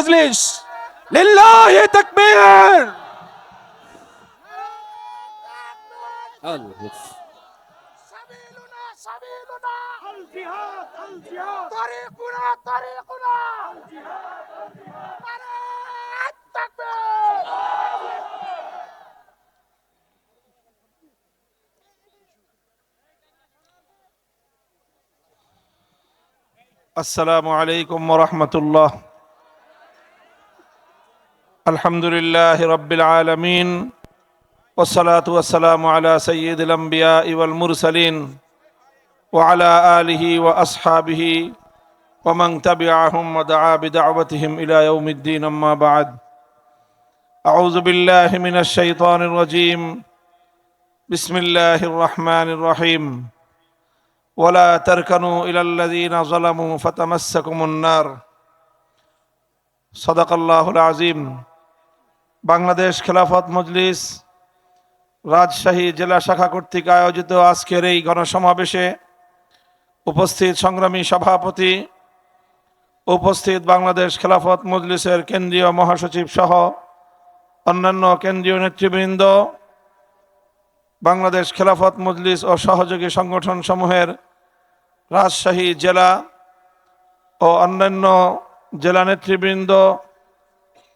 মজলিস। লিল্লাহি তাকবীর। سبيلنا الجهاد طريقنا نعرة التكبير. السلام عليكم ورحمة الله. الحمد لله رب العالمين والصلاة والسلام على سيد الأنبياء والمرسلين وعلى آله وأصحابه ومن تبعهم ودعا بدعوتهم إلى يوم الدين. أما بعد، أعوذ بالله من الشيطان الرجيم. بسم الله الرحمن الرحيم. ولا تركنوا إلى الذين ظلموا فتمسكم النار. صدق الله العظيم. বাংলাদেশ খেলাফত মজলিস রাজশাহী জেলা শাখা কর্তৃক আয়োজিত আজকের এই গণসমাবেশে উপস্থিত সংগ্রামী সভাপতি, উপস্থিত বাংলাদেশ খেলাফত মজলিসের কেন্দ্রীয় মহাসচিব সহ অন্যান্য কেন্দ্রীয় নেতৃবৃন্দ, বাংলাদেশ খেলাফত মজলিস ও সহযোগী সংগঠন সমূহের রাজশাহী জেলা ও অন্যান্য জেলা নেতৃবৃন্দ,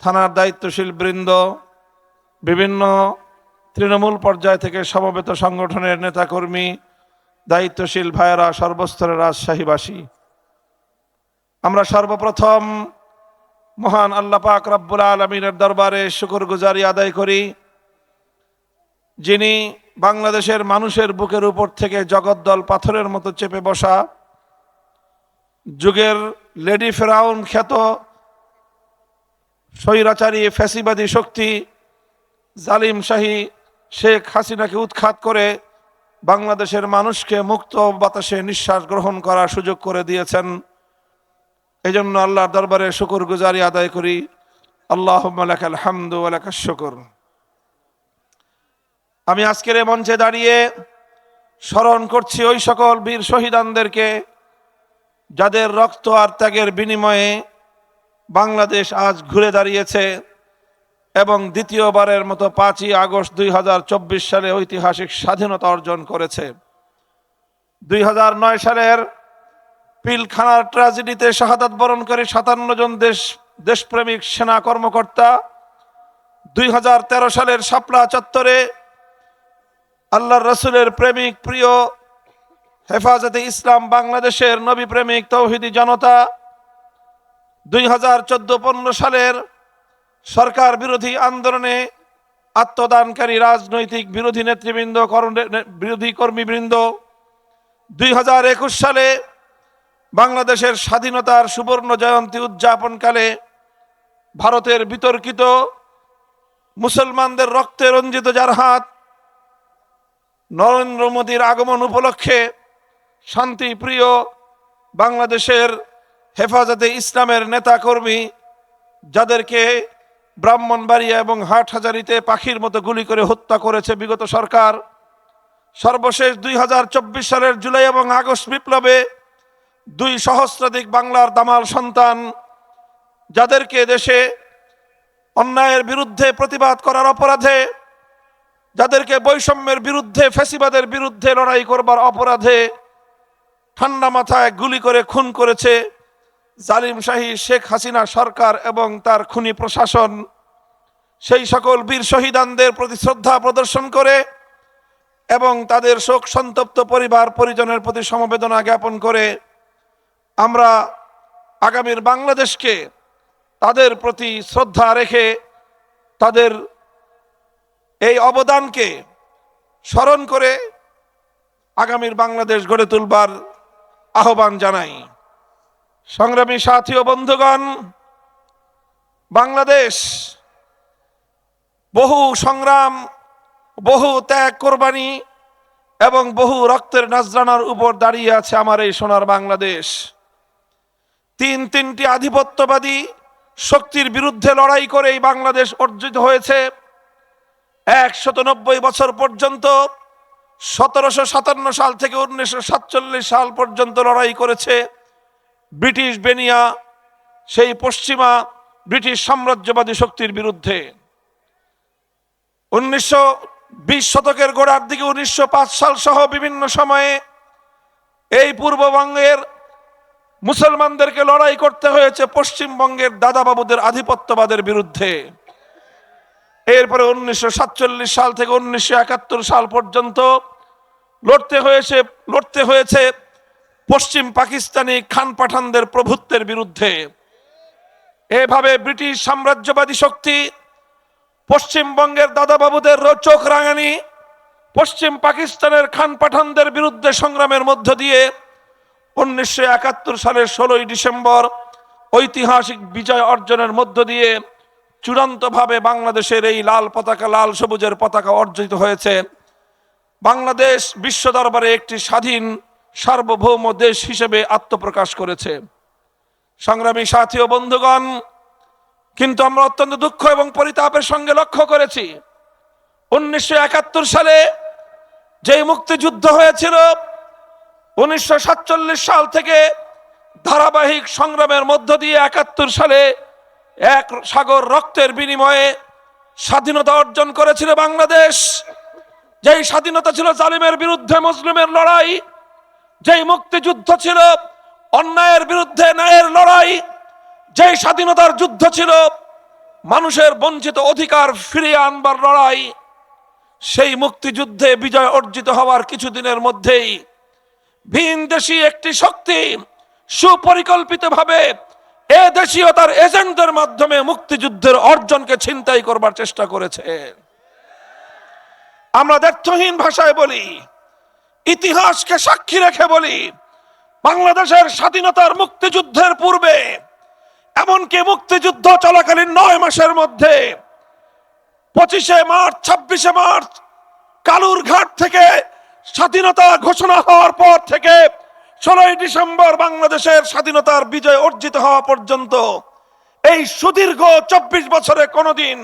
থানার দায়িত্বশীল বৃন্দ, বিভিন্ন তৃণমূল পর্যায় থেকে সমবেত সংগঠনের নেতাকর্মী, দায়িত্বশীল ভাইয়েরা, সর্বস্তরের রাজশাহীবাসী, আমরা সর্বপ্রথম মহান আল্লাহ পাক রব্বুল আলামিনের দরবারে শুকরগুজারি আদায় করি, যিনি বাংলাদেশের মানুষের বুকের উপর থেকে জগদ্দল পাথরের মতো চেপে বসা যুগের লেডি ফেরাউন খ্যাত স্বৈরাচারী ফ্যাসিবাদী শক্তি জালিম শাহী শেখ হাসিনাকে উৎখাত করে বাংলাদেশের মানুষকে মুক্ত বাতাসে নিঃশ্বাস গ্রহণ করার সুযোগ করে দিয়েছেন। এই জন্য আল্লাহর দরবারে শুকরগুজারি আদায় করি। আল্লাহুম্মা লাকাল হামদু ওয়া লাকাশ শুকর। আমি আজকের এই মঞ্চে দাঁড়িয়ে স্মরণ করছি ওই সকল বীর শহীদানদেরকে, যাদের রক্ত আর ত্যাগের বিনিময়ে বাংলাদেশ আজ ঘুরে দাঁড়িয়েছে এবং দ্বিতীয়বারের মতো 5ই আগস্ট 2024 সালে ঐতিহাসিক স্বাধীনতা অর্জন করেছে। 2009 সালের পিলখানার ট্র্যাজেডিতে শাহাদাত বরণকারী 57 জন দেশপ্রেমিক সেনা কর্মকর্তা, 2013 সালের শাপলা চত্বরে আল্লাহর রসুলের প্রেমিক প্রিয় হেফাজতে ইসলাম বাংলাদেশের নবী প্রেমিক তৌহিদি জনতা, 2014-15 সালের সরকার বিরোধী আন্দোলনে আত্মদানকারী রাজনৈতিক বিরোধী নেতৃবৃন্দ, বিরোধী কর্মীবৃন্দ, 2021 সালে বাংলাদেশের স্বাধীনতার সুবর্ণ জয়ন্তী উদযাপনকালে ভারতের বিতর্কিত মুসলমানদের রক্তে রঞ্জিত যার হাত নরেন্দ্র মোদীর আগমন উপলক্ষে শান্তিপ্রিয় বাংলাদেশের হেফাজতে ইসলামের নেতাকর্মী, যাদেরকে ব্রাহ্মণবাড়িয়া এবং হাটহাজারীতে পাখির মতো গুলি করে হত্যা করেছে বিগত সরকার, সর্বশেষ 2024 সালের জুলাই এবং আগস্ট বিপ্লবে 2 সহস্রাধিক বাংলার দামাল সন্তান, যাদেরকে দেশে অন্যায়ের বিরুদ্ধে প্রতিবাদ করার অপরাধে, যাদেরকে বৈষম্যের বিরুদ্ধে, ফ্যাসিবাদের বিরুদ্ধে লড়াই করবার অপরাধে ঠান্ডা মাথায় গুলি করে খুন করেছে জালিম শাহী শেখ হাসিনা সরকার এবং তার খুনি প্রশাসন। সেই সকল বীর শহীদানদের প্রতি শ্রদ্ধা প্রদর্শন করে এবং তাদের শোক সন্তপ্ত পরিবার পরিজনের প্রতি সমবেদনা জ্ঞাপন করে আমরা আগামীর বাংলাদেশকে তাদের প্রতি শ্রদ্ধা রেখে তাদের এই অবদানকে স্মরণ করে আগামীর বাংলাদেশ গড়ে তুলবার আহ্বান জানাই। সংগ্রামী সাথী ও বন্ধুগণ, বাংলাদেশ বহু সংগ্রাম, বহু ত্যাগ কোরবানি এবং বহু রক্তের নজরানার উপর দাঁড়িয়ে আছে আমার এই সোনার বাংলাদেশ। তিনটি আধিপত্যবাদী শক্তির বিরুদ্ধে লড়াই করে এই বাংলাদেশ অর্জিত হয়েছে। 190 বছর পর্যন্ত 1757 সাল থেকে 1947 সাল পর্যন্ত লড়াই করেছে ব্রিটিশ বেনিয়া, সেই পশ্চিমা ব্রিটিশ সাম্রাজ্যবাদী শক্তির বিরুদ্ধে। 1920 শতকের গোড়ার দিকে 1905 সাল সহ বিভিন্ন সময়ে এই পূর্ববঙ্গের মুসলমানদেরকে লড়াই করতে হয়েছে পশ্চিমবঙ্গের দাদাবাবুদের আধিপত্যবাদের বিরুদ্ধে। এরপরে 1947 সাল থেকে 1971 সাল পর্যন্ত লড়তে হয়েছে পশ্চিম পাকিস্তানি খান পাঠানদের প্রভুত্বের বিরুদ্ধে। এভাবে ব্রিটিশ সাম্রাজ্যবাদী শক্তি পশ্চিমবঙ্গের দাদাবাবুদের চোখ রাঙানি পশ্চিম পাকিস্তানের খান পাঠানদের বিরুদ্ধে সংগ্রামের মধ্য দিয়ে 1971 সালের 16ই ডিসেম্বর ঐতিহাসিক বিজয় অর্জনের মধ্য দিয়ে চূড়ান্তভাবে বাংলাদেশের এই লাল পতাকা, লাল সবুজের পতাকা অর্জিত হয়েছে। বাংলাদেশ বিশ্ব দরবারে একটি স্বাধীন সার্বভৌম দেশ হিসেবে আত্মপ্রকাশ করেছে। সংগ্রামী সাথী ও বন্ধুগণ, কিন্তু আমরা অত্যন্ত দুঃখ এবং পরিতাপের সঙ্গে লক্ষ্য করেছি 1971 সালে যে মুক্তিযুদ্ধ হয়েছিল, 1947 সাল থেকে ধারাবাহিক সংগ্রামের মধ্য দিয়ে 71 সালে এক সাগর রক্তের বিনিময়ে স্বাধীনতা অর্জন করেছিল বাংলাদেশ। যেই স্বাধীনতা ছিল জালিমের বিরুদ্ধে মুসলিমের লড়াই, যেই মুক্তিযুদ্ধ ছিল অন্যায়ের বিরুদ্ধে ন্যায়ের লড়াই, যেই স্বাধীনতার যুদ্ধ ছিল মানুষের বঞ্চিত অধিকার ফিরিয়ে আনবার লড়াই, সেই মুক্তিযুদ্ধে বিজয় অর্জিত হওয়ার কিছুদিনের মধ্যেই ভিনদেশী একটি শক্তি সুপরিকল্পিতভাবে এ দেশীয়তার এজেন্টদের মাধ্যমে মুক্তিযুদ্ধের অর্জনকে ছিনতাই করবার চেষ্টা করেছে। আমরা দ্ব্যর্থহীন ভাষায় বলি, ইতিহাসকে সাক্ষী রেখে বলি, বাংলাদেশের স্বাধীনতার মুক্তিযুদ্ধের পূর্বে, এমনকি মুক্তিযুদ্ধ চলাকালীন 9 মাসের মধ্যে 25শে মার্চ, 26শে মার্চ কালুরঘাট থেকে স্বাধীনতা ঘোষণা হওয়ার পর থেকে 16ই ডিসেম্বর বাংলাদেশের স্বাধীনতার বিজয় অর্জিত হওয়া পর্যন্ত এই সুদীর্ঘ 24 বছরে কোনোদিন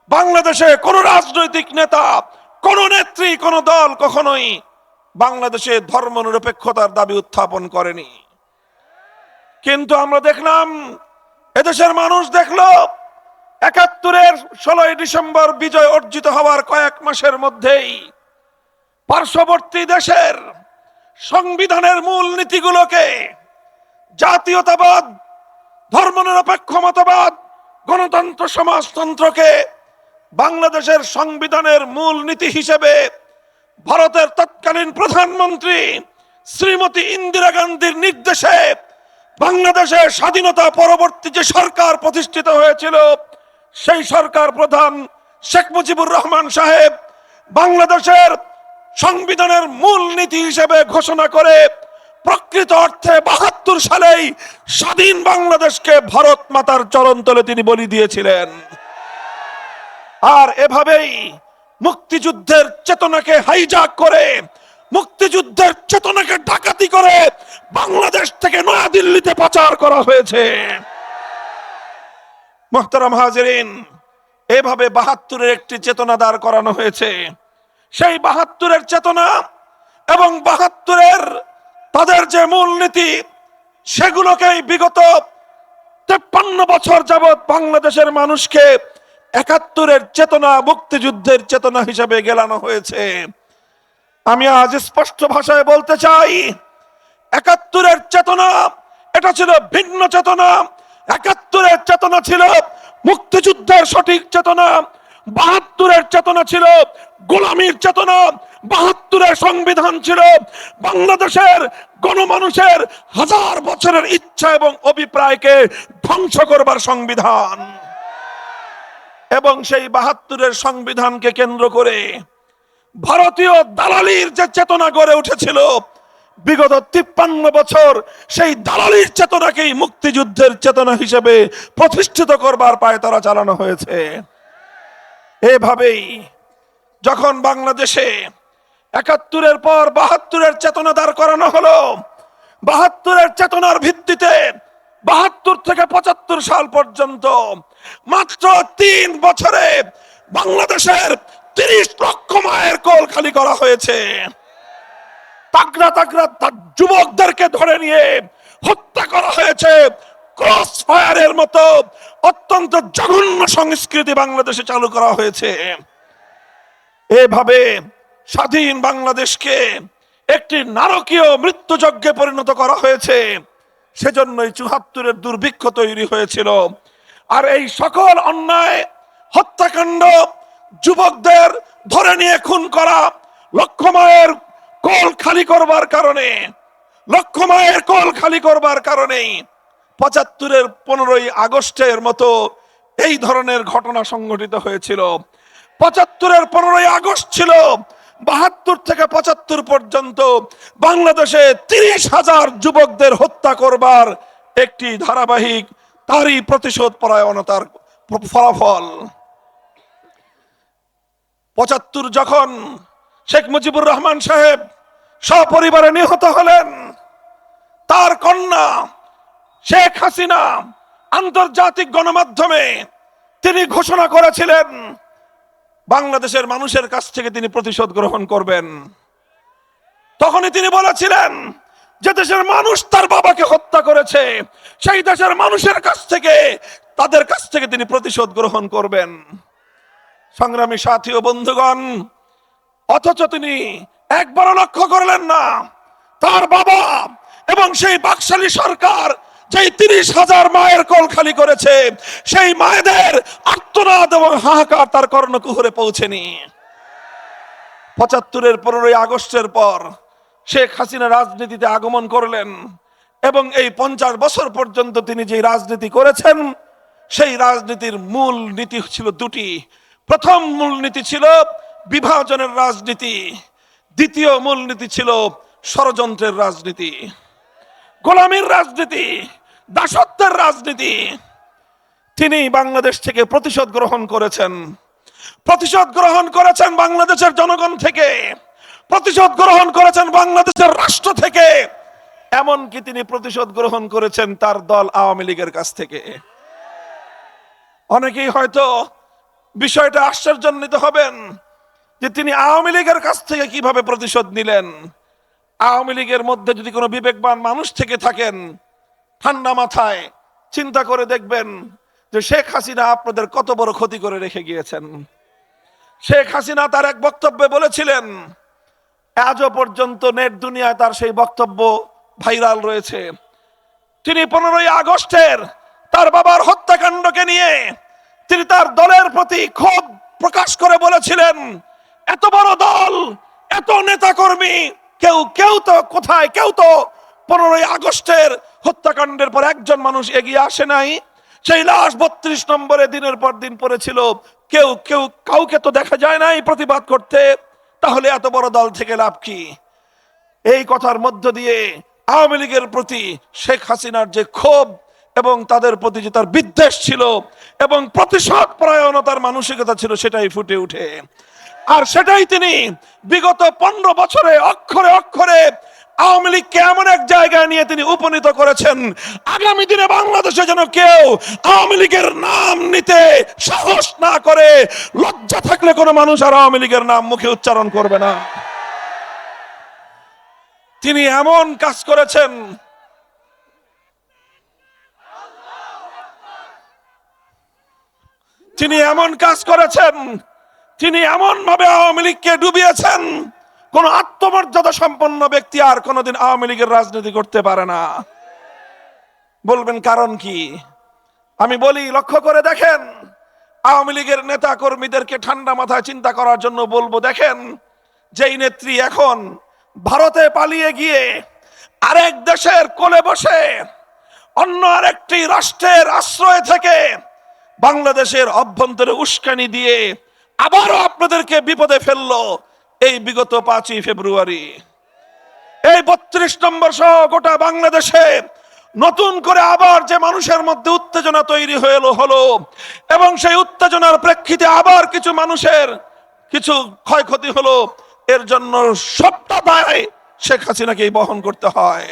বাংলাদেশে কোন রাজনৈতিক নেতা, কোন নেত্রী, কোন দল কখনোই বাংলাদেশে ধর্মনিরপেক্ষতার দাবি উত্থাপন করেনি। কিন্তু আমরা দেখলাম, এদেশের মানুষ দেখলো 71-এর 16ই ডিসেম্বর বিজয় অর্জিত হওয়ার কয়েক মাসের মধ্যেই পার্শ্ববর্তী দেশের সংবিধানের মূল নীতিগুলোকে, জাতীয়তাবাদ, ধর্মনিরপেক্ষ মতবাদ, গণতন্ত্র, সমাজতন্ত্রকে বাংলাদেশের সংবিধানের মূল নীতি হিসেবে ভারতের তৎকালীন প্রধানমন্ত্রী শ্রীমতী ইন্দিরা গান্ধীর নির্দেশে বাংলাদেশের স্বাধীনতা পরবর্তী যে সরকার প্রতিষ্ঠিত হয়েছিল, সেই সরকার প্রধান শেখ মুজিবুর রহমান সাহেব বাংলাদেশের সংবিধানের মূল নীতি হিসেবে ঘোষণা করে প্রকৃত অর্থে 72 সালেই স্বাধীন বাংলাদেশকে ভারত মাতার চরণতলে তিনি বলি দিয়েছিলেন। আর এভাবেই মুক্তিযুদ্ধের চেতনাকে হাইজ্যাক করে, মুক্তিযুদ্ধের চেতনাকে ডাকাতি করে বাংলাদেশ থেকে নয়াদিল্লিতে পাচার করা হয়েছে। মুহতারাম হাজিরিন, এভাবে 72-এর একটি চেতনা দাঁড় করানো হয়েছে। সেই 72-এর চেতনা এবং 72-এর তাদের যে মূলনীতি, সেগুলোকেই বিগত 53 বছর যাবৎ বাংলাদেশের মানুষকে 71-এর চেতনা, মুক্তিযুদ্ধের চেতনা হিসেবে গেলানো হয়েছে। আমি আজ স্পষ্ট ভাষায় বলতে চাই, 71-এর চেতনা এটা ছিল ভিন্ন চেতনা। 71-এর চেতনা ছিল মুক্তিযুদ্ধের সঠিক চেতনা, 72-এর চেতনা ছিল গোলামীর চেতনা, 72-এর সংবিধান ছিল বাংলাদেশের গণমানুষের হাজার বছরের ইচ্ছা এবং অভিপ্রায়কে ধ্বংস করবার সংবিধান। এবং সেই 72-এর সংবিধানকে কেন্দ্র করে ভারতীয় দালালির যে চেতনা গড়ে উঠেছিল বিগত 53 বছর, সেই দালালির চেতনাকেই মুক্তিযুদ্ধের চেতনা হিসেবে প্রতিষ্ঠিত করবার পায়তারা চালানো হয়েছে। এভাবেই যখন বাংলাদেশে 71-এর পর 72-এর চেতনা দাঁড় করানো হলো, 72-এর চেতনার ভিত্তিতে 72 থেকে 75 সাল পর্যন্ত মাত্র 3 বছরে বাংলাদেশের 30 লক্ষ মায়ের কোল খালি করা হয়েছে। তাগড়া তাগড়া যুবকদেরকে ধরে নিয়ে হত্যা করা হয়েছে ক্রস ফায়ারের মতো অত্যন্ত জঘন্য সংস্কৃতি বাংলাদেশে চালু করা হয়েছে। এভাবে স্বাধীন বাংলাদেশকে একটি নারকীয় মৃত্যুযজ্ঞে পরিণত করা হয়েছে। সেজন্যই ৭৪-এর দুর্ভিক্ষ তৈরি হয়েছিল। আর এই সকল অন্যায়, হত্যাকাণ্ড, যুবকদের ধরে নিয়ে খুন করা, লক্ষ মায়ের কোল খালি করবার কারণে, লক্ষ মায়ের কোল খালি করবার কারণেই ৭৫-এর ১৫ই আগস্টের মতো এই ধরনের ঘটনা সংঘটিত হয়েছিল। ৭৫-এর ১৫ই আগস্ট ছিল ৭২ থেকে ৭৫ পর্যন্ত বাংলাদেশে ৩০,০০০ যুবকদের হত্যা করবার একটি ধারাবাহিক, তারই প্রতিশোধ পরায়ণতার ফলাফল। ৭৫ যখন শেখ মুজিবুর রহমান সাহেব সপরিবারে নিহত হলেন, তার কন্যা শেখ হাসিনা আন্তর্জাতিক গণমাধ্যমে তিনি ঘোষণা করেছিলেন বাংলাদেশের মানুষের কাছ থেকে তিনি প্রতিশোধ গ্রহণ করবেন। তখনই তিনি বলেছিলেন যে দেশের মানুষ তার বাবাকে হত্যা করেছে, সেই দেশের মানুষের কাছ থেকে, তাদের কাছ থেকে তিনি প্রতিশোধ গ্রহণ করবেন। সংগ্রামী সাথী ও বন্ধুগণ, অথচ তিনি একবারও লক্ষ্য করলেন না তার বাবা এবং সেই বাকশালী সরকার যেই ৩০,০০০ মায়ের কোল খালি করেছে, সেই মায়েদের আর্তনাদ এবং হাহাকার তার কর্ণকুহরে পৌঁছেনি। ৭৫-এর ১৫ই আগস্টের পর শেখ হাসিনা রাজনীতিতে আগমন করলেন এবং এই ৫০ বছর পর্যন্ত তিনি যে রাজনীতি করেছেন, সেই রাজনীতির মূল নীতি ছিল দুটি। প্রথম মূলনীতি ছিল বিভাজনের রাজনীতি, দ্বিতীয় মূলনীতি ছিল ষড়যন্ত্রের রাজনীতি, গোলামীর রাজনীতি, দাসত্বের রাজনীতি। তিনি বাংলাদেশ থেকে প্রতিশোধ গ্রহণ করেছেন, প্রতিশোধ গ্রহণ করেছেন বাংলাদেশের জনগণ থেকে, প্রতিশোধ গ্রহণ করেছেন বাংলাদেশের রাষ্ট্র থেকে, এমনকি তিনি প্রতিশোধ গ্রহণ করেছেন তার দল আওয়ামী লীগের কাছ থেকে। অনেকেই হয়তো বিষয়টা আশ্চর্যান্বিত হবেন যে তিনি আওয়ামী লীগের কাছ থেকে কিভাবে প্রতিশোধ নিলেন। আওয়ামী লীগের মধ্যে যদি কোনো বিবেকবান মানুষ থেকে থাকেন, ঠান্ডা মাথায় চিন্তা করে দেখবেন যে শেখ হাসিনা আপনাদের কত বড় ক্ষতি করে রেখে গিয়েছেন। শেখ হাসিনা তার এক বক্তব্যে বলেছিলেন, আজও পর্যন্ত নেট দুনিয়ায় তার সেই বক্তব্য ভাইরাল রয়েছে। তিনি 15ই আগস্টের তার বাবার হত্যাকাণ্ডকে নিয়ে তিনি তার দলের প্রতি ক্ষোভ প্রকাশ করে বলেছিলেন, এত বড় দল, এত নেতাকর্মী, কেউ তো কোথায়, কেউ তো 15ই আগস্টের হত্যাকাণ্ডের পর একজন মানুষ এগিয়ে আসে নাই। সেই লাশ 32 নম্বরে দিনের পর দিন পড়েছিল, কাউকে তো দেখা যায় নাই প্রতিবাদ করতে। তাহলে এত বড় দল থেকে লাভ কি? এই কথার মধ্য দিয়ে আওয়ামী লীগের প্রতি শেখ হাসিনার যে ক্ষোভ এবং তাদের প্রতি যে তার বিদ্বেষ ছিল এবং প্রতিশোধ পরায়ণতার মানসিকতা ছিল, সেটাই ফুটে উঠে। আর সেটাই তিনি বিগত 15 বছরে অক্ষরে অক্ষরে আওয়ামী লীগকে এমন এক জায়গায় নিয়ে তিনি উপনীত করেছেন, আগামী দিনে বাংলাদেশে যেন কেউ আওয়ামী লীগের নাম নিতে সাহস না করে, লজ্জা থাকলে কোনো মানুষ আর আওয়ামী লীগের নাম মুখে উচ্চারণ করবে না। তিনি এমন কাজ করেছেন, তিনি এমন ভাবে আওয়ামী লীগকে ডুবিয়েছেন, কোন আত্মমর্যাদা সম্পন্ন ব্যক্তি আর কোনদিন আওয়ামী লীগের রাজনীতি করতে পারে না। বলবেন কারণ কি? আমি বলি, লক্ষ্য করে দেখেন। আওয়ামী লীগের নেতা কর্মীদেরকে ঠান্ডা মাথায় চিন্তা করার জন্য বলবো, দেখেন যেই নেত্রী এখন ভারতে পালিয়ে গিয়ে আরেক দেশের কোলে বসে অন্য আরেকটি রাষ্ট্রের আশ্রয় থেকে বাংলাদেশের অভ্যন্তরে উস্কানি দিয়ে আবারও আপনাদেরকে বিপদে ফেললো, এই বিগত 5ই ফেব্রুয়ারি এই 32 নম্বর সহ গোটা বাংলাদেশে নতুন করে আবার যে মানুষের মধ্যে উত্তেজনা তৈরি হলো এবং সেই উত্তেজনার প্রেক্ষিতে আবার কিছু মানুষের কিছু ক্ষয়ক্ষতি হলো, এর জন্য সবটা দায় শেখ হাসিনাকেই বহন করতে হয়।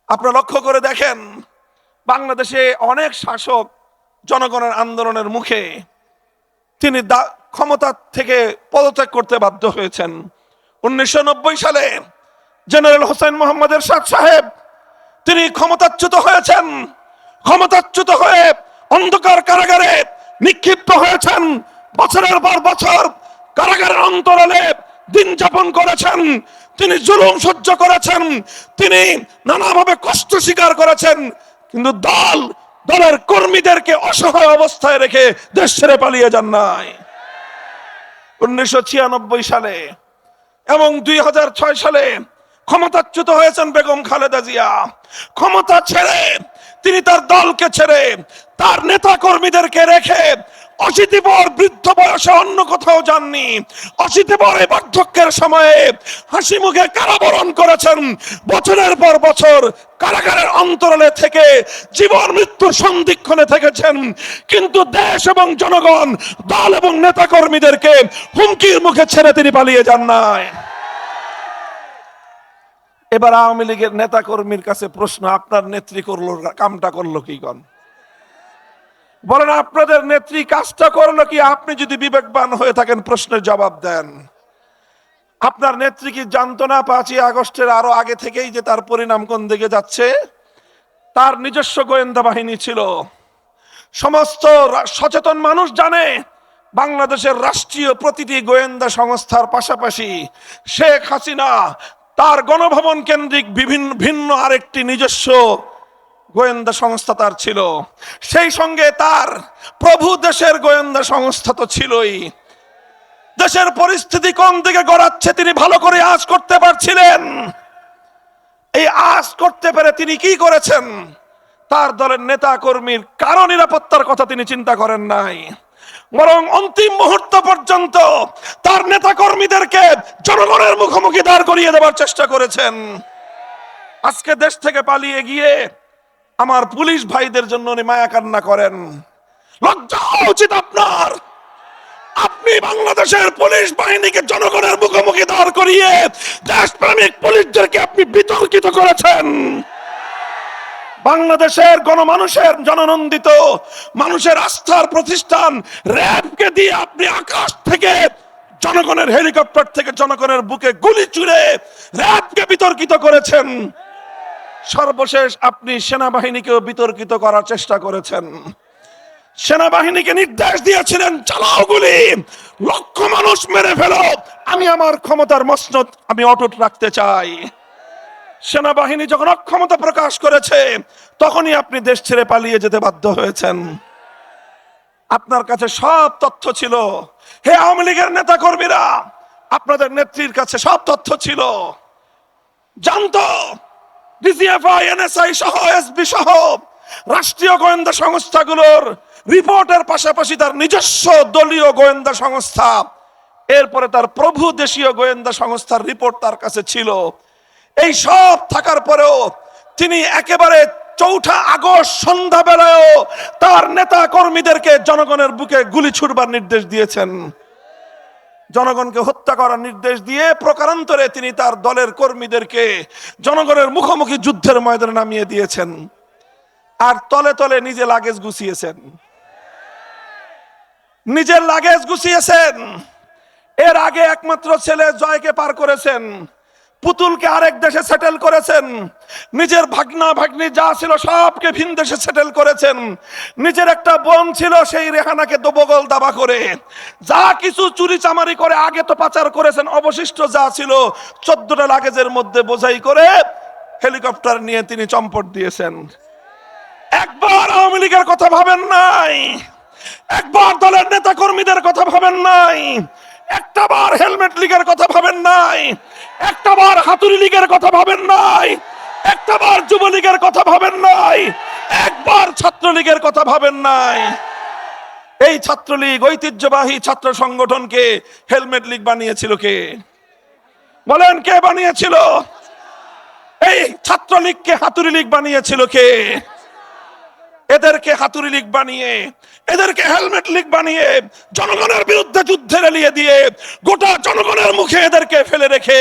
আপনারা লক্ষ্য করে দেখেন, বাংলাদেশে অনেক শাসক জনগণের আন্দোলনের মুখে তিনি ক্ষমতা থেকে পদত্যাগ করতে বাধ্য হয়েছেন। 1990 সালে জেনারেল হোসেন মোহাম্মদ এরশাদ সাহেব তিনি ক্ষমতাচ্যুত হয়েছেন। ক্ষমতাচ্যুত হয়ে অন্ধকার কারাগারে নিক্ষিপ্ত হয়েছেন। বছরের পর বছর কারাগারের অন্তরালে দিন যাপন করেছেন। তিনি জুলুম সহ্য করেছেন, তিনি নানাভাবে কষ্ট স্বীকার করেছেন, কিন্তু দলের কর্মীদেরকে অসহায় অবস্থায় রেখে দেশ ছেড়ে পালিয়ে যান নাই। 1996 সালে এবং 2006 সালে ক্ষমতাচ্যুত হয়েছেন বেগম খালেদা জিয়া। ক্ষমতা ছেড়ে তিনি তার দলকে ছেড়ে তার নেতা কর্মীদেরকে রেখে অশীতিপর বৃদ্ধ বয়সে অন্য কোথাও যাননি। অশীতিপর এই বার্ধক্যের সময়ে হাসি মুখে কারাবরণ করেছেন। বছরের পর বছর কারাগারের অন্তরালে থেকে জীবন মৃত্যুর সন্ধিক্ষণে থেকেছেন, কিন্তু দেশ এবং জনগণ, দল এবং নেতা কর্মীদেরকে হুমকির মুখে ছেড়ে তিনি পালিয়ে যান নাই। এবার আওয়ামী লীগের নেতা কর্মীর কাছে প্রশ্ন, আপনার নেত্রী করলো কামটা করলো কি? বলেন, আপনাদের নেত্রী কাজটা করলো কি? আপনি যদি বিবেকবান হয়ে থাকেন প্রশ্নের জবাব দেন। আপনার নেত্রী কি জানতো না 5ই আগস্টের আরো আগে থেকেই যে তার পরিণাম কোন দিকে যাচ্ছে? তার নিজস্ব গোয়েন্দা বাহিনী ছিল। সমস্ত সচেতন মানুষ জানে বাংলাদেশের রাষ্ট্রীয় প্রতিটি গোয়েন্দা সংস্থার পাশাপাশি শেখ হাসিনা তার গণভবন কেন্দ্রিক ভিন্ন আরেকটি নিজস্ব গোয়েন্দা সংস্থা তার ছিল। সেই সঙ্গে তার প্রভু দেশের গোয়েন্দা সংস্থা তো ছিলই। দেশের পরিস্থিতি কোন দিকে গড়াচ্ছে তিনি ভালো করে আঁচ করতে পারছিলেন। এই আঁচ করতে পেরে তিনি কি করেছেন? তার দলের নেতা কর্মীর কারো নিরাপত্তার কথা তিনি চিন্তা করেন নাই, বরং অন্তিম মুহূর্ত পর্যন্ত তার নেতা কর্মীদেরকে জনগণের মুখোমুখি দাঁড় করিয়ে দেওয়ার চেষ্টা করেছেন। আজকে দেশ থেকে পালিয়ে গিয়ে আমার পুলিশ ভাইদের জন্য উনি মায়া কান্না করেন। লজ্জা উচিত আপনার। আপনি বাংলাদেশের পুলিশ বাহিনীকে জনগণের মুখোমুখি দাঁড় করিয়ে দেশপ্রেমিক পুলিশদেরকে আপনি বিতর্কিত করেছেন। বাংলাদেশের গণমানুষের জননন্দিত মানুষের আস্থার প্রতিষ্ঠান র‍্যাবকে দিয়ে আপনি আকাশ থেকে জনগণের হেলিকপ্টার থেকে জনগণের বুকে গুলি ছুড়ে র‍্যাবকে বিতর্কিত করেছেন। সর্বশেষ আপনি সেনাবাহিনীকেও বিতর্কিত করার চেষ্টা করেছেন। সেনাবাহিনীকে নির্দেশ দিয়েছিলেন, চালাও গুলি, লক্ষ মানুষ মেরে ফেলো, আমি আমার ক্ষমতার মসনদ আমি অটুট রাখতে চাই। সেনাবাহিনী যখন অক্ষমতা প্রকাশ করেছে তখনই আপনি দেশ ছেড়ে পালিয়ে যেতে বাধ্য হয়েছেন। আপনার কাছে সব তথ্য ছিল। হে আওয়ামী লীগের নেতা কর্মীরা, আপনাদের নেত্রীর কাছে সব তথ্য ছিল। জানতো ডিজিএফআই, এনএসআই সহ এসবি সহ রাষ্ট্রীয় গোয়েন্দা সংস্থাগুলোর রিপোর্টের পাশাপাশি তার নিজস্ব দলীয় গোয়েন্দা সংস্থা, এরপরে তার প্রভু দেশীয় গোয়েন্দা সংস্থার রিপোর্ট তার কাছে ছিল। এই সব থাকার পরেও তিনি একেবারে 4 আগস্ট সন্ধ্যাবেলায়ও তার নেতা কর্মীদেরকে জনগণের বুকে গুলি ছুড়বার নির্দেশ দিয়েছেন। জনগণকে হত্যা করার নির্দেশ দিয়ে প্রকারান্তরে তিনি তার দলের কর্মীদেরকে জনগণের মুখোমুখি যুদ্ধের ময়দানে নামিয়ে দিয়েছেন। আর তলে তলে নিজে লাগেজ গুছিয়েছেন, নিজের লাগেজ গুছিয়েছেন। এর আগে একমাত্র ছেলে জয়কে পার করেছেন, পুতুলকে আরেক দেশে সেটেল করেছেন, নিজের ভাগনা ভাগ্নি যা ছিল সবকে ভিন দেশে সেটেল করেছেন। নিজের একটা বোন ছিল, সেই রেহানাকে দোবগল দাবা করে যা কিছু চুরি চামারি করে আগে তো পাচার করেছেন, অবশিষ্ট যা ছিল 14টা লাগেজের মধ্যে বোঝাই করে হেলিকপ্টার নিয়ে তিনি চম্পট দিয়েছেন। একবার আওয়ামী লীগের কথা ভাবেন নাই, একবার দলের নেতা কর্মীদের কথা ভাবেন নাই, একটাবার হেলমেট লীগের কথা ভাবেন নাই, একটাবার হাতুড়ি লীগের কথা ভাবেন নাই, একটাবার যুবলীগের কথা ভাবেন নাই, একবার ছাত্রলীগের কথা ভাবেন নাই। এই ছাত্রলীগ ঐতিহ্যবাহী ছাত্র সংগঠনকে হেলমেট লীগ বানিয়েছিল কে? বলেন, কে বানিয়েছিল? এই ছাত্রলীগকে হাতুড়ি লীগ বানিয়েছিল কে? এদেরকে হাতুড়ি লীগ বানিয়ে, এদেরকে হেলমেট লীগ বানিয়ে জনগণের বিরুদ্ধে যুদ্ধে রেলিয়ে দিয়ে গোটা জনগণের মুখে এদেরকে ফেলে রেখে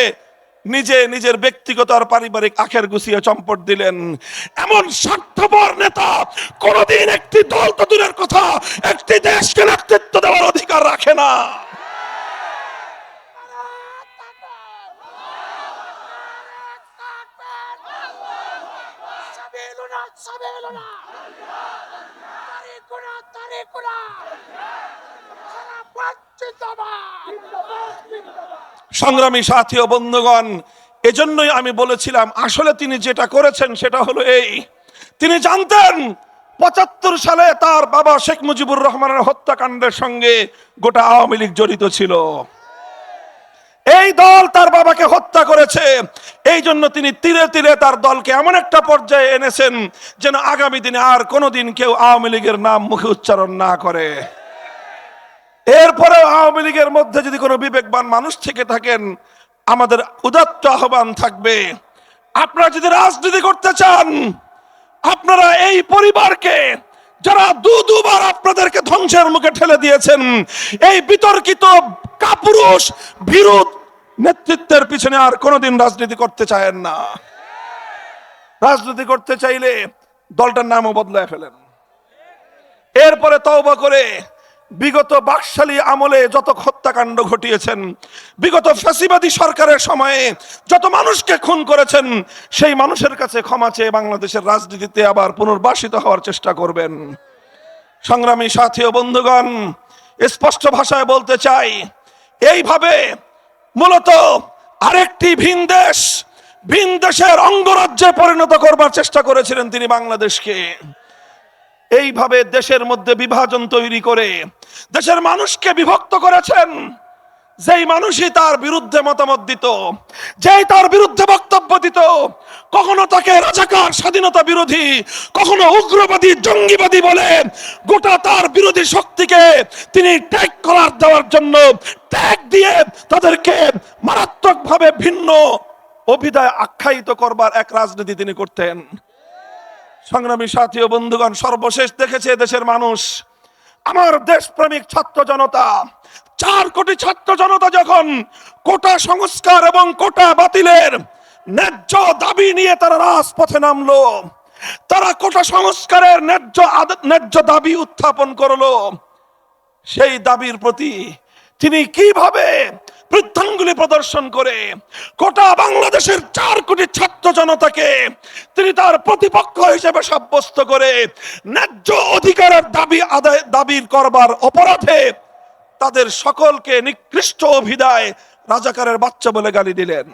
নিজে নিজের ব্যক্তিগত আর পারিবারিক আখের গুছিয়ে চম্পট দিলেন। এমন স্বার্থপর নেতা কোনদিন একটি দল তো দূরের কথা একটি দেশকে নেতৃত্ব দেওয়ার অধিকার রাখে না। সাবিলুনা তারিকুনা তারিকুনা সারা বঞ্চিতবাদ সংগ্রামী সাথী ও বন্ধুগণ, এজন্যই আমি বলেছিলাম আসলে তিনি যেটা করেছেন সেটা হলো এই, তিনি জানতেন ৭৫ সালে তার বাবা শেখ মুজিবুর রহমানের হত্যাকাণ্ডের সঙ্গে গোটা আওয়ামী লীগ জড়িত ছিল। এই দল তার বাবাকে হত্যা করেছে, এই জন্য তিনি তীরে তীরে তার দলকে এমন একটা পর্যায়ে এনেছেন যেন আগামী দিনে আর কোনোদিন কেউ আওয়ামী লীগের নাম মুখে উচ্চারণ না করে। এরপরে আওয়ামী লীগের মধ্যে যদি কোনো বিবেকবান মানুষ থেকে থাকেন, আমাদের উদাত্ত আহ্বান থাকবে, আপনারা যদি রাজনীতি করতে চান, আপনারা এই পরিবারকে যারা দুবার আপনাদেরকে ধ্বংসের মুখে ঠেলে দিয়েছেন, এই বিতর্কিত কাপুরুষ বিরোধ নেতৃত্বের পিছনে আর কোনোদিন রাজনীতি করতে চায়েন না। রাজনীতি করতে চাইলে দলটার নামও বদলায় ফেলেন। এরপরে তওবা করে বিগত বাকশালী আমলে যত হত্যাকাণ্ড ঘটিয়েছেন, বিগত ফ্যাসিবাদী সরকারের সময়ে যত মানুষকে খুন করেছেন, সেই মানুষের কাছে ক্ষমা চেয়ে বাংলাদেশের রাজনীতিতে আবার পুনর্বাসিত হওয়ার চেষ্টা করবেন। সংগ্রামী সাথী ও বন্ধুগণ, স্পষ্ট ভাষায় বলতে চাই, এইভাবে মূলত আরেকটি ভিন দেশের অঙ্গরাজ্যে পরিণত করবার চেষ্টা করেছিলেন তিনি বাংলাদেশকে। এইভাবে দেশের মধ্যে বিভাজন তৈরি করে দেশের মানুষকে বিভক্ত করেছেন। যেই মানুষই তার বিরুদ্ধে মতামত দিত, যেই তার বিরুদ্ধে বক্তব্য দিত, কখনো তাকে রাজাকার, স্বাধীনতা বিরোধী, কখনো উগ্রবাদী, জঙ্গিবাদী বলে গোটা তার বিরোধী শক্তিকে তিনি ট্যাগ করার দেওয়ার জন্য ট্যাগ দিয়ে তাদেরকে মারাত্মকভাবে ভিন্ন অভিধায় আখ্যায়িত করবার এক রাজনীতি তিনি করতেন। সংগ্রামী সাথী ও বন্ধুগণ, সর্বশেষ দেখেছে দেশের মানুষ, আমার দেশপ্রেমিক ছাত্র জনতা, 4 কোটি ছাত্র জনতা যখন কোটা সংস্কার এবং কোটা বাতিলের ন্যায্য দাবি নিয়ে তারা রাজপথে নামলো, তারা কোটা সংস্কারের ন্যায্য দাবি উত্থাপন করলো, সেই দাবির প্রতি তিনি কিভাবে বৃদ্ধাঙ্গুলি প্রদর্শন করে গোটা বাংলাদেশের 4 কোটি ছাত্র জনতাকে তিনি তার প্রতিপক্ষ হিসেবে সাব্যস্ত করে ন্যায্য অধিকারের দাবির করবার অপরাধে তাদের সকলকে নিকৃষ্ট অভিধায় রাজাকারের বাচ্চা বলে গালি দিলেন।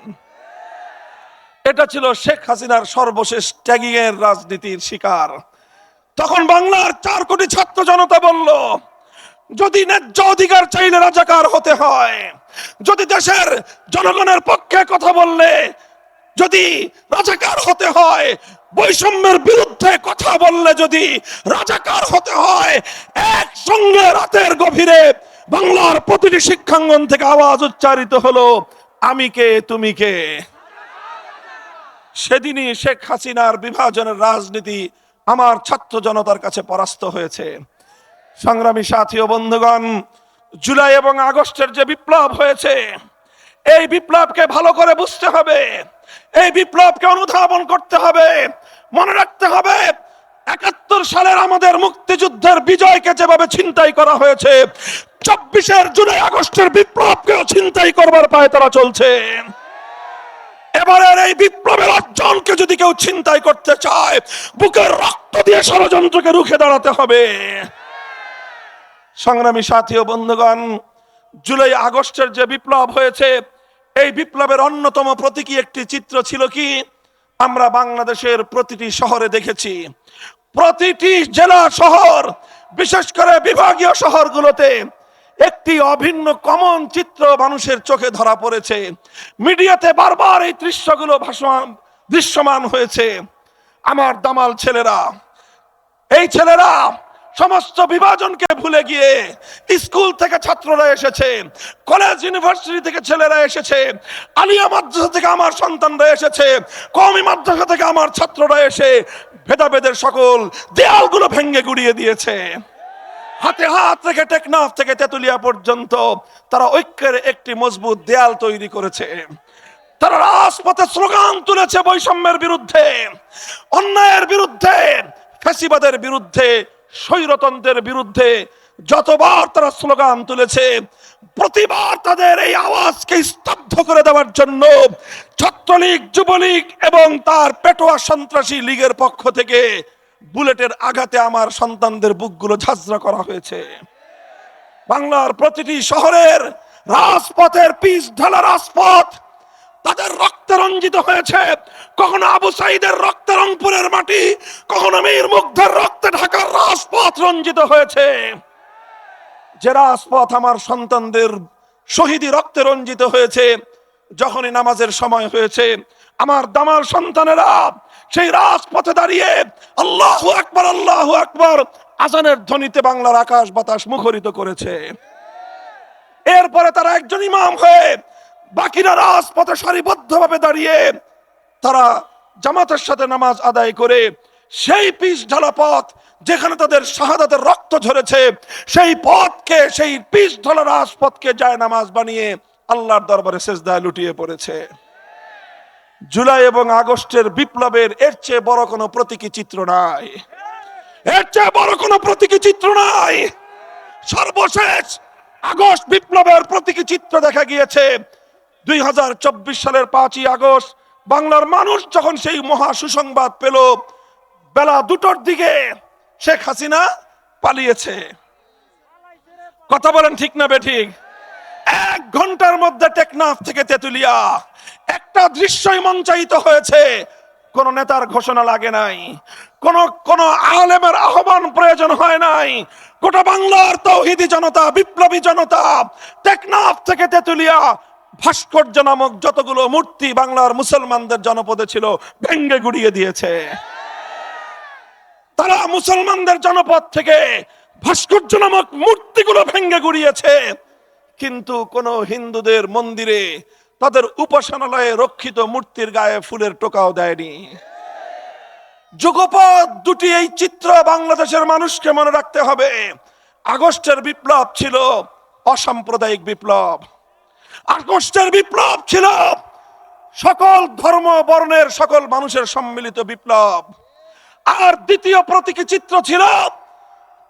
এটা ছিল শেখ হাসিনার সর্বশেষ ট্যাগিং এর রাজনীতির শিকার। তখন বাংলার 4 কোটি ছাত্র জনতা বলল, যদি ন্যায্য অধিকার চাইলে রাজাকার হতে হয়, যদি দেশের জনগণের পক্ষে কথা বললে যদি রাজাকার হতে হয়, বৈষম্যের বিরুদ্ধে কথা বললে যদি রাজাকার হতে হয়, একসঙ্গে রাতের গভীরে বাংলার প্রতিটি শিক্ষাঙ্গন থেকে আওয়াজ উচ্চারিত হলো, আমি কে তুমি কে। সেদিনই শেখ হাসিনার বিভাজনের রাজনীতি আমার ছাত্র জনতার কাছে পরাস্ত হয়েছে। সংগ্রামী সাথী ও বন্ধুগণ, জুলাই এবং আগস্টের যে বিপ্লব হয়েছে, এই বিপ্লবকে ভালো করে বুঝতে হবে, এই বিপ্লবকে অনুধাবন করতে হবে। মনে রাখতে হবে, ৭১ সালের আমাদের মুক্তিযুদ্ধের বিজয়কে যেভাবে ছিনতাই করা হয়েছে, ২৪ জুলাই আগস্টের বিপ্লবকেও ছিনতাই করবার পায়ে তারা চলছে। এবারের এই বিপ্লবের অর্জনকে যদি কেউ ছিনতাই করতে চায়, বুকের রক্ত দিয়ে ষড়যন্ত্রকে রুখে দাঁড়াতে হবে। সংগ্রামী সাথী ও বন্ধুগণ, জুলাই আগস্টের যে বিপ্লব হয়েছে, এই বিপ্লবের অন্যতম প্রতীকী একটি চিত্র ছিল কি, আমরা বাংলাদেশের প্রতিটি শহরে দেখেছি, প্রতিটি জেলা শহর, বিশেষ করে বিভাগীয় শহরগুলোতে একটি অভিন্ন কমন চিত্র মানুষের চোখে ধরা পড়েছে। মিডিয়াতে বারবার এই দৃশ্যগুলো দৃশ্যমান হয়েছে। আমার দামাল ছেলেরা, এই ছেলেরা সমস্ত বিভাজনকে ভুলে গিয়ে স্কুল থেকে ছাত্ররা এসেছে, কলেজ ইউনিভার্সিটি থেকে ছেলেরা এসেছে, আলিয়া মাদ্রাসা থেকে আমার সন্তানরা এসেছে, কওমি মাদ্রাসা থেকে আমার ছাত্ররা এসে ভেদাভেদের সকল দেয়ালগুলো ভেঙে গুড়িয়ে দিয়েছে। হাতে হাত রেখে টেকনাফ থেকে তেতুলিয়া পর্যন্ত তারা ঐক্যের একটি মজবুত দেয়াল তৈরি করেছে। তারা রাজপথে স্লোগান তুলেছে বৈষম্যের বিরুদ্ধে, অন্যায়ের বিরুদ্ধে, ফ্যাসিবাদের বিরুদ্ধে, স্বৈরতন্ত্রের বিরুদ্ধে। যতবার তারা স্লোগান তুলেছে, প্রতিবার তাদের এই আওয়াজকে স্তব্ধ করে দেওয়ার জন্য ছাত্রলীগ, যুবলীগ এবং তার পেটোয়া সন্ত্রাসী লীগের পক্ষ থেকে বুলেটের আঘাতে আমার সন্তানদের বুকগুলো ঝাঁঝরা করা হয়েছে। বাংলার প্রতিটি শহরের রাজপথের পিচ ঢালা রাজপথ তাদের রক্তে রঞ্জিত হয়েছে। কখনো আবু সাইদের রক্তে রংপুরের মাটি, কখনো মীর মুগ্ধের রক্তে ঢাকার রাজপথ রঞ্জিত হয়েছে। যে রাজপথ আমার সন্তানদের শহীদি রক্তে রঞ্জিত হয়েছে, যখনই নামাজের সময় হয়েছে আমার দামার সন্তানেরা সেই রাজপথে দাঁড়িয়ে আল্লাহু আকবার আল্লাহু আকবার আজানের ধ্বনিতে বাংলার আকাশ বাতাস মুখরিত করেছে। এরপরে তারা একজন ইমাম হয়ে বাকিরা রাজপথে সারিবদ্ধভাবে দাঁড়িয়ে তারা জামাতের সাথে নামাজ আদায় করে সেই পিচ ঢালা পথ যেখানে তাদের শাহাদাতের রক্ত ঝরেছে সেই পথকে, সেই পিচ ঢালা রাজপথকে যায় নামাজ বানিয়ে আল্লাহর দরবারে সেজদায় লুটিয়ে পড়েছে। জুলাই এবং আগস্টের বিপ্লবের এর চেয়ে বড় কোনো প্রতীকী চিত্র নাই, এর চেয়ে বড় কোনো প্রতীকী চিত্র নাই। সর্বশেষ আগস্ট বিপ্লবের প্রতীকী চিত্র দেখা গিয়েছে 2024 সালের 5ই আগস্ট। বাংলার মানুষ যখন সেই মহা সুসংবাদ পেল বেলা 2টার দিকে শেখ হাসিনা পালিয়েছে। কথা বলেন ঠিক না বেঠিক? 1 ঘন্টার মধ্যে টেকনাফ থেকে তেতুলিয়া একটা দৃশ্যই মঞ্চায়িত হয়েছে। কোন নেতার ঘোষণা লাগে নাই, কোন আলেমের আহ্বান প্রয়োজন হয় নাই। গোটা বাংলার তাওহীদি জনতা, বিপ্লবী জনতা টেকনাফ থেকে তেতুলিয়া ভাস্কর্য নামক যতগুলো মূর্তি বাংলার মুসলমানদের জনপদে ছিল ভেঙ্গে গুড়িয়ে দিয়েছে। তারা মুসলমানদের জনপদ থেকে ভাস্কর্য নামক মূর্তিগুলো ভেঙ্গে গুড়িয়েছে, কিন্তু কোন হিন্দুদের মন্দিরে তাদের উপাসনালয়ে রক্ষিত মূর্তির গায়ে ফুলের টোকাও দেয়নি। যুগপৎ দুটি এই চিত্র বাংলাদেশের মানুষকে মনে রাখতে হবে। আগস্টের বিপ্লব ছিল অসাম্প্রদায়িক বিপ্লব, আগস্টের বিপ্লব ছিল সকল ধর্ম বর্ণের সকল মানুষের সম্মিলিত বিপ্লব। আর দ্বিতীয় প্রতীকী চিত্র ছিল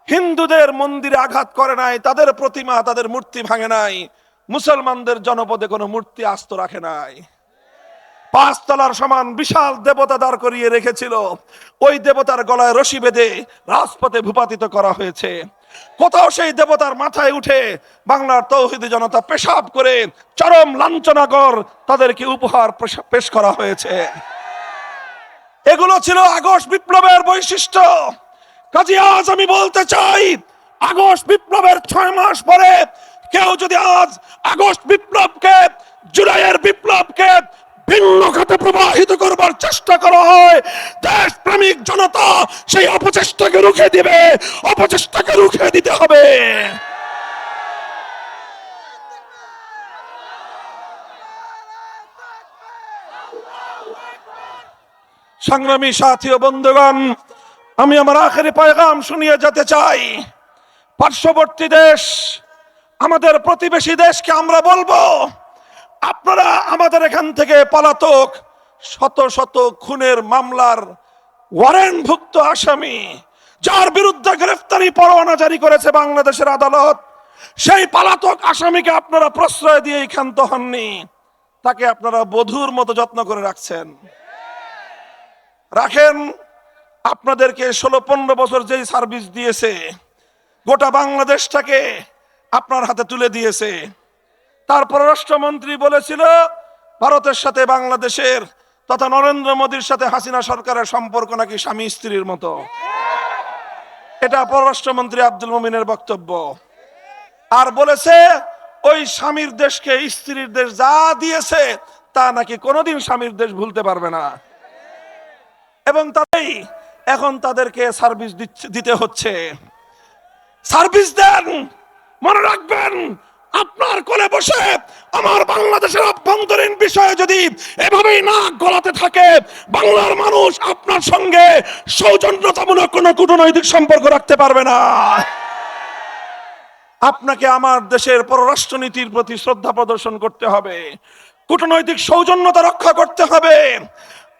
হিন্দুদের মন্দিরে আঘাত করে নাই, তাদের প্রতিমা তাদের মূর্তি ভাঙে নাই, মুসলমানদের জনপদে কোনো মূর্তি আস্ত রাখে নাই। 5 তলার সমান বিশাল দেবতা দাঁড় করিয়ে রেখেছিল, ওই দেবতার গলায় রশি বেঁধে রাজপথে ভূপাতিত করা হয়েছে। কোথাও সেই দেবতার মাথায় উঠে বাংলার তাওহীদি জনতা পেশাব করে চরম লাঞ্ছনাকর তাদেরকে উপহার পেশ করা হয়েছে। এগুলো ছিল আগস্ট বিপ্লবের বৈশিষ্ট্য। কাজে আজ আমি বলতে চাই, আগস্ট বিপ্লবের 6 মাস পরে কেউ যদি আজ আগস্ট বিপ্লবকে, জুলাইয়ের বিপ্লবকে ভিন্ন খাতে প্রবাহিত করবার চেষ্টা করা হয়, দেশপ্রেমিক জনতা সেই অপচেষ্টাকে রুখে দিবে, অপচেষ্টাকে রুখে দিতে হবে। সংগ্রামী সাথী ও বন্ধুগণ, আমি আমার আখেরি পয়গাম শুনিয়ে যেতে চাই। পার্শ্ববর্তী দেশ, আমাদের প্রতিবেশী দেশকে আমরা বলবো, আপনারা আমাদের এখান থেকে পলাতক শত শত খুনের মামলার ওয়ারেন্টভুক্ত আসামি, যার বিরুদ্ধে গ্রেফতারি পরোয়ানা জারি করেছে বাংলাদেশের আদালত, সেই পলাতক আসামিকে আপনারা প্রশ্রয় দিয়ে ক্ষান্ত হননি, তাকে আপনারা বধূর মতো যত্ন করে রাখছেন। রাখেন, আপনাদেরকে 16-15 বছর যেই সার্ভিস দিয়েছে, গোটা বাংলাদেশটাকে আপনার হাতে তুলে দিয়েছে। তার পররাষ্ট্রমন্ত্রী বলেছিল ভারতের সাথে বাংলাদেশের তথা নরেন্দ্র মোদীর সাথে হাসিনা সরকারের সম্পর্ক নাকি স্বামী স্ত্রীর মতো। এটা পররাষ্ট্রমন্ত্রী আব্দুল মোমিনের বক্তব্য। আর বলেছে ওই স্বামীর দেশকে স্ত্রীর দেশ যা দিয়েছে তা নাকি কোনোদিন স্বামীর দেশ ভুলতে পারবে না, এবং তাই এখন তাদেরকে সার্ভিস দিতে হচ্ছে। সার্ভিস দেন, মনে রাখবেন আপনার কোলে বসে আমার বাংলাদেশের অভ্যন্তরীণ বিষয়ে যদি এভাবেই নাক গলাতে থাকে, বাংলার মানুষ আপনার সঙ্গে সৌজন্যতামূলক কোনো কূটনৈতিক সম্পর্ক রাখতে পারবে না। আপনাকে আমার দেশের পররাষ্ট্রনীতির প্রতি শ্রদ্ধা প্রদর্শন করতে হবে, কূটনৈতিক সৌজন্যতা রক্ষা করতে হবে।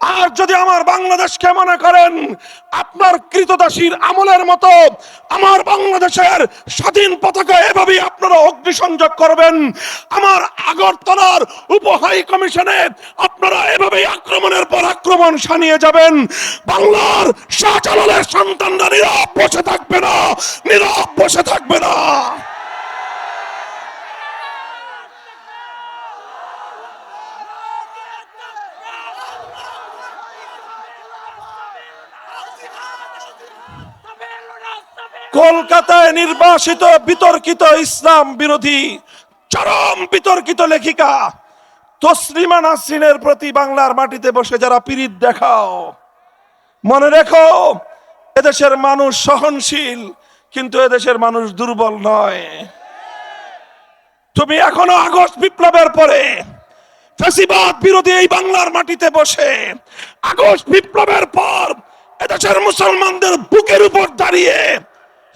আর যদি আমার বাংলাদেশকে মনে করেন আপনার কৃতদাসীর আমলের মতো আমার বাংলাদেশের স্বাধীন পতাকা এভাবেই আপনারা অগ্নিসংযোগ করবেন, আমার আগরতলার উপহাই কমিশনে আপনারা এভাবেই আক্রমণের পর আক্রমণ শানিয়ে যাবেন, বাংলার শাহজালালের সন্তানরা নীরব বসে থাকবে না, নীরব বসে থাকবে না। কলকাতায় নির্বাসিত বিতর্কিত ইসলাম বিরোধী চরম বিতর্কিত লেখিকা তসলিমা নাসরিনের প্রতি বাংলার মাটিতে বসে যারা পীড়িত দেখাও, মনে রেখো এদেশের মানুষ সহনশীল, কিন্তু এদেশের মানুষ দুর্বল নয়। তুমি এখনো আগস্ট বিপ্লবের পরে ফ্যাসিবাদ বিরোধী এই বাংলার মাটিতে বসে আগস্ট বিপ্লবের পর এদেশের মুসলমানদের বুকের উপর দাঁড়িয়ে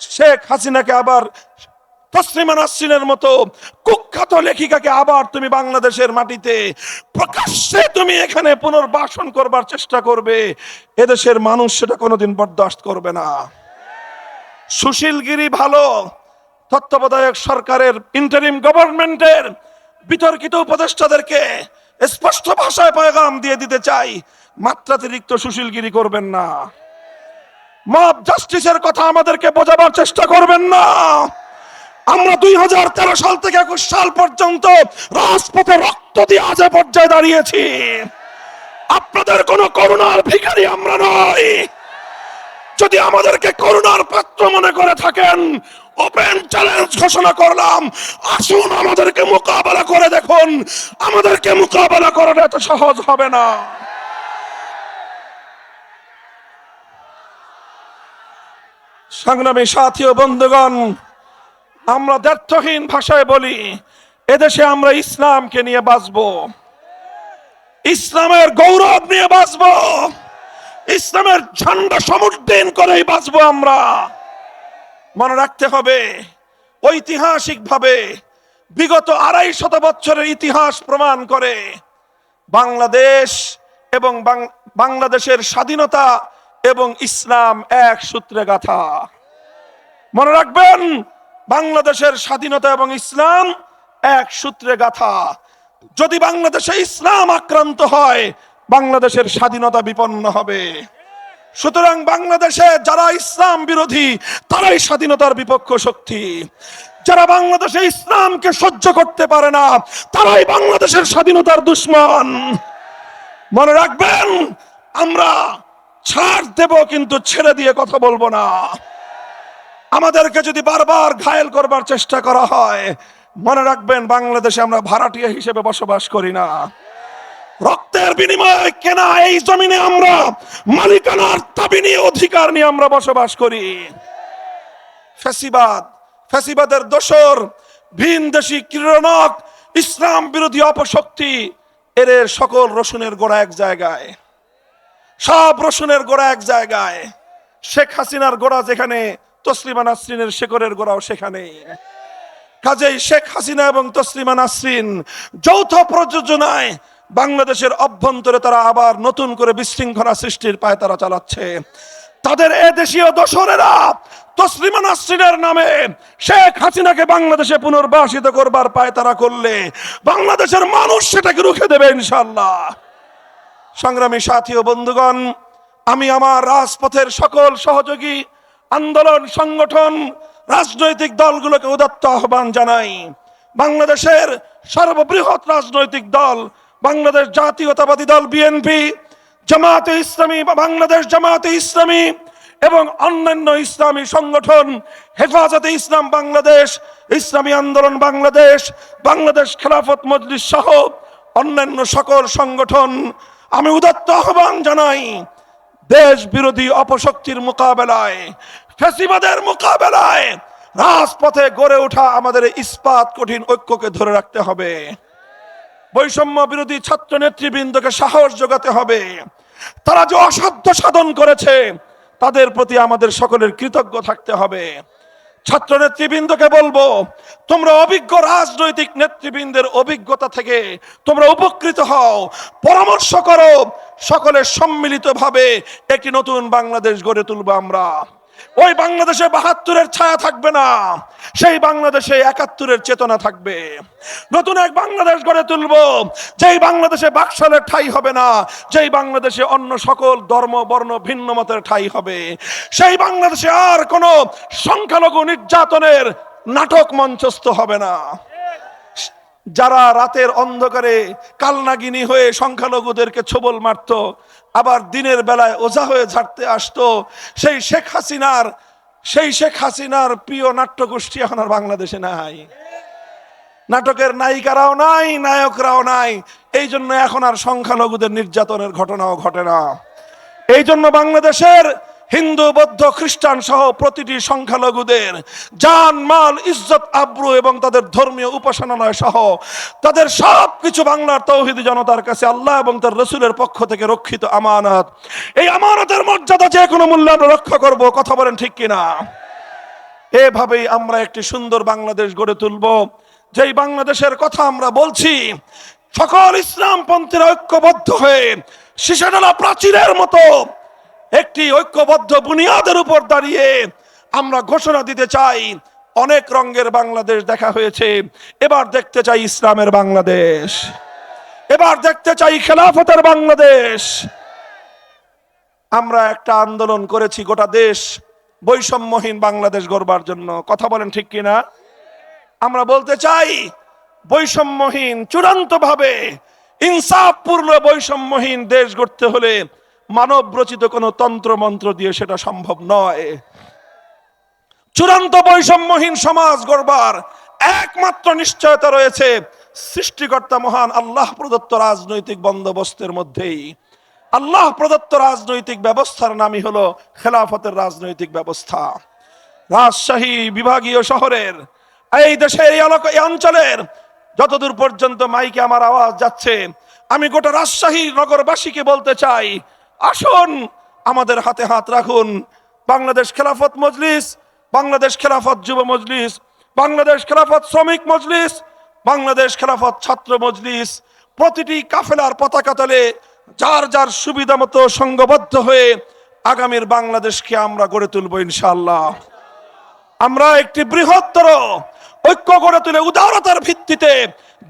শেখ হাসিনাকে আবার তসলিমা নাসরিনের মতো কুখ্যাত লেখিকাকে আবার তুমি বাংলাদেশের মাটিতে প্রকাশ্যে তুমি এখানে পুনর্বাসন করবার চেষ্টা করবে, এদেশের মানুষ সেটা কোনোদিন বরদাস্ত করবে না। সুশীলগিরি ভালো, তত্ত্বাবধায়ক সরকারের ইন্টারিম গভর্নমেন্টের বিতর্কিত উপদেষ্টাদেরকে স্পষ্ট ভাষায় পয়গাম দিয়ে দিতে চাই, মাত্রাতিরিক্ত সুশীলগিরি করবেন না। মব জাস্টিসের কথা আমাদেরকে বোঝাবার চেষ্টা করবেন না। আমরা 2013 সাল থেকে 21 সাল পর্যন্ত রাজপথে রক্ত দিয়ে আজ পর্যায়ে দাঁড়িয়েছি। আপনাদের কোনো করুণার ভিখারি আমরা নই। যদি আমাদেরকে করুণার পাত্র মনে করে থাকেন, ওপেন চ্যালেঞ্জ ঘোষণা করলাম, আসুন আমাদেরকে মোকাবেলা করে দেখুন। আমাদেরকে মোকাবেলা করাটা এত সহজ হবে না। সংগ্রামী সাথী ও বন্ধুগণ, আমরা দ্ব্যর্থহীন ভাষায় বলি, এদেশে আমরা ইসলামকে নিয়ে বাঁচব, ইসলামের গৌরব নিয়ে বাঁচব, ইসলামের ঝান্ডা সমুদ্দিন করেই বাঁচব আমরা। মনে রাখতে হবে, ঐতিহাসিকভাবে বিগত 250 বছরের ইতিহাস প্রমাণ করে বাংলাদেশ এবং বাংলাদেশের স্বাধীনতা এবং ইসলাম এক সূত্রে গাঁথা। মনে রাখবেন, বাংলাদেশের স্বাধীনতা এবং ইসলাম এক সূত্রে গাঁথা। যদি বাংলাদেশে ইসলাম আক্রান্ত হয়, বাংলাদেশের স্বাধীনতা বিপন্ন হবে। সুতরাং বাংলাদেশে যারা ইসলাম বিরোধী তারাই স্বাধীনতার বিপক্ষ শক্তি। যারা বাংলাদেশে ইসলামকে সহ্য করতে পারে না তারাই বাংলাদেশের স্বাধীনতার দুশ্মন। মনে রাখবেন, আমরা ছাড় দেব কিন্তু ছেড়ে দিয়ে কথা বলবো না। আমাদেরকে যদি বারবার ঘায়েল করবার চেষ্টা করা হয়, মনে রাখবেন বাংলাদেশে আমরা ভাড়াটিয়া হিসেবে বসবাস করি না। রক্তের বিনিময়ে কেনা এই জমিনে আমরা মালিকানার দাবি নিয়ে, অধিকার নিয়ে আমরা বসবাস করি। ফ্যাসিবাদের দোসর, ভিনদেশী ক্রীড়নক, ইসলাম বিরোধী অপশক্তি, এর সকল রসুনের গোড়া এক জায়গায়, সব রসুনের গোড়া এক জায়গায়। শেখ হাসিনার গোড়া যেখানে, তসলিমা নাসরিনের শেকরের গোড়াও সেখানে। কাজেই শেখ হাসিনা এবং তসলিমা নাসরিন যৌথ প্রযোজনায় বাংলাদেশের অভ্যন্তরে তারা আবার নতুন করে বিশৃঙ্খলা সৃষ্টির পায় তারা চালাচ্ছে। তাদের এদেশীয় দোসরেরা তসলিমা নাসরিনের নামে শেখ হাসিনাকে বাংলাদেশে পুনর্বাসিত করবার পায় তারা করলে বাংলাদেশের মানুষ সেটাকে রুখে দেবে ইনশাআল্লাহ। সংগ্রামী সাথী ও বন্ধুগণ, আমি আমার রাজপথের সকল সহযোগী আন্দোলন সংগঠন, রাজনৈতিক দলগুলোকে উদাত্ত আহ্বান জানাই। বাংলাদেশের সর্ববৃহৎ রাজনৈতিক দল বাংলাদেশ জাতীয়তাবাদী দল বিএনপি, জামায়াতে ইসলামী বা বাংলাদেশ জামায়াতে ইসলামী এবং অন্যান্য ইসলামী সংগঠন, হেফাজতে ইসলাম বাংলাদেশ, ইসলামী আন্দোলন বাংলাদেশ, বাংলাদেশ খেলাফত মজলিস সহ অন্যান্য সকল সংগঠন, আমি উদাত্ত আহ্বান জানাই, দেশ বিরোধী অপশক্তির মোকাবেলায়, ফ্যাসিবাদের মোকাবেলায় রাজপথে গড়ে ওঠা আমাদের ইস্পাত কঠিন ঐক্যকে ধরে রাখতে হবে। বৈষম্য বিরোধী ছাত্র নেতৃবৃন্দকে সাহস যোগাতে হবে। তারা যে অসাধ্য সাধন করেছে তাদের প্রতি আমাদের সকলের কৃতজ্ঞ থাকতে হবে। ছাত্র নেতৃবৃন্দকে বলবো, তোমরা অভিজ্ঞ রাজনৈতিক নেতৃবৃন্দের অভিজ্ঞতা থেকে তোমরা উপকৃত হও, পরামর্শ করো, সকলে সম্মিলিতভাবে একটি নতুন বাংলাদেশ গড়ে তুলবো আমরা। ওই বাংলাদেশে ৭২-এর ছায়া থাকবে না, সেই বাংলাদেশে ৭১-এর চেতনা থাকবে। নতুন এক বাংলাদেশ গড়ে তুলবো, যেই বাংলাদেশে বাকশালের ঠাঁই হবে না, যেই বাংলাদেশে অন্য সকল ধর্ম বর্ণ ভিন্ন মতের ঠাঁই হবে। সেই বাংলাদেশে আর কোনো সংখ্যালঘু নির্যাতনের নাটক মঞ্চস্থ হবে না। যারা রাতের অন্ধকারে কালনাগিনী হয়ে সংখ্যালঘুদেরকে ছোবল মারত, আবার দিনের বেলায় ওঝা হয়ে ঝাড়তে আসতো, সেই শেখ হাসিনার প্রিয় নাট্যগোষ্ঠী এখন আর বাংলাদেশে নাই। নাটকের নায়িকারাও নাই, নায়করাও নাই। এই জন্য এখন আর সংখ্যালঘুদের নির্যাতনের ঘটনাও ঘটে না। এই জন্য বাংলাদেশের হিন্দু বৌদ্ধ খ্রিস্টান সহ প্রতিটি সংখ্যালঘুদের জান মাল ইজ্জত আব্রু এবং তাদের ধর্মীয় উপাসনালয় সহ তাদের সবকিছু বাংলার তৌহিদি জনতার কাছে আল্লাহ এবং তার রসুলের পক্ষ থেকে রক্ষিত আমানত। এই আমানতের মর্যাদা যে কোনো মূল্যে আমরা রক্ষা করব। কথা বলেন ঠিক কিনা? এভাবেই আমরা একটি সুন্দর বাংলাদেশ গড়ে তুলব, যেই বাংলাদেশের কথা আমরা বলছি সকল ইসলামপন্থীরা ঐক্যবদ্ধ হয়ে শীষেডালা প্রাচীরের মতো একটি ঐক্যবদ্ধ বুনিয়াদের উপর দাঁড়িয়ে আমরা ঘোষণা দিতে চাই, অনেক রঙের বাংলাদেশ দেখা হয়েছে, এবার দেখতে চাই ইসলামের বাংলাদেশ, এবার দেখতে চাই খেলাফতের বাংলাদেশ। আমরা একটা আন্দোলন করেছি গোটা দেশ বৈষম্যহীন বাংলাদেশ গড়বার জন্য। কথা বলেন ঠিক কিনা? আমরা বলতে চাই, বৈষম্যহীন চূড়ান্তভাবে ইনসাফপূর্ণ বৈষম্যহীন দেশ গড়তে হলে মানব রচিত কোন তন্ত্র মন্ত্র দিয়ে সেটা সম্ভব নয়। চূড়ান্ত বৈষম্যহীন সমাজ গড়বার একমাত্র নিশ্চয়তা রয়েছে সৃষ্টিকর্তা মহান আল্লাহ প্রদত্ত রাজনৈতিক বন্দোবস্তের মধ্যেই। আল্লাহ প্রদত্ত রাজনৈতিক ব্যবস্থার নামই হলো খেলাফতের রাজনৈতিক ব্যবস্থা। রাজশাহী বিভাগীয় শহরের এই দেশের এই অঞ্চলের যতদূর পর্যন্ত মাইকে আমার আওয়াজ যাচ্ছে, আমি গোটা রাজশাহী নগরবাসীকে বলতে চাই, আসুন আমাদের হাতে হাত রাখুন। বাংলাদেশ খেলাফত মজলিস, বাংলাদেশ খেলাফত যুব মজলিস, বাংলাদেশ খেলাফত শ্রমিক মজলিস, বাংলাদেশ খেলাফত ছাত্র মজলিস প্রতিটি কাফেলার পতাকা তলে যার যার সুবিধা মতো সংঘবদ্ধ হয়ে আগামীর বাংলাদেশকে আমরা গড়ে তুলব ইনশাআল্লাহ। আমরা একটি বৃহত্তর ঐক্য গড়ে তুলে উদারতার ভিত্তিতে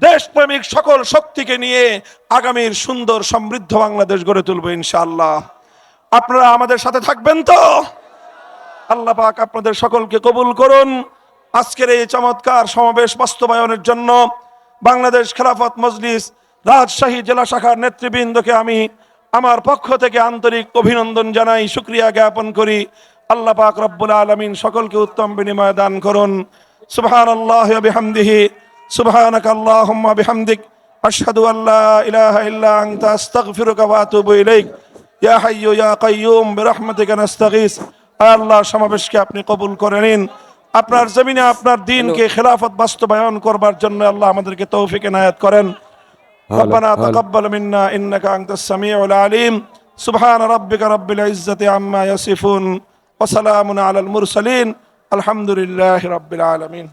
দেশপ্রেমিক সকল শক্তিকে নিয়ে আগামীর সুন্দর সমৃদ্ধ বাংলাদেশ গড়ে তুলব ইনশাআল্লাহ। আপনারা আমাদের সাথে থাকবেন তো? আল্লাহ পাক আপনাদের সকলকে কবুল করুন। আজকের এই চমৎকার সমাবেশ বাস্তবায়নের জন্য বাংলাদেশ খেলাফত মজলিস রাজশাহী জেলা শাখার নেতৃবৃন্দকে আমি আমার পক্ষ থেকে আন্তরিক অভিনন্দন জানাই, শুকরিয়া জ্ঞাপন করি। আল্লাহ পাক রব্বুল আলামিন সকলকে উত্তম বিনিময় দান করুন। সুবহানাল্লাহি ওয়া বিহামদিহি, সুবহানাকা আল্লাহুম্মা বিহামদিক, আশহাদু আল্লা ইলাহা ইল্লা আনতা আস্তাগফিরুকা ওয়া আতুবু ইলাইক। ইয়া হাইয়্যু ইয়া কাইয়্যুম বিরহমাতিকা নাস্তাগীস। আল্লাহ সমাবেশকে আপনি কবুল করে নিন। আপনার জমিনে আপনার দ্বীনকে খেলাফত বাস্তবায়ন করবার জন্য আল্লাহ আমাদেরকে তৌফিক এনায়েত করেন। ربنا تقبل منا إنك أنت السميع العليم. سبحان ربك رب العزة عما يصفون وسلام على المرسلين. الحمد لله رب العالمين.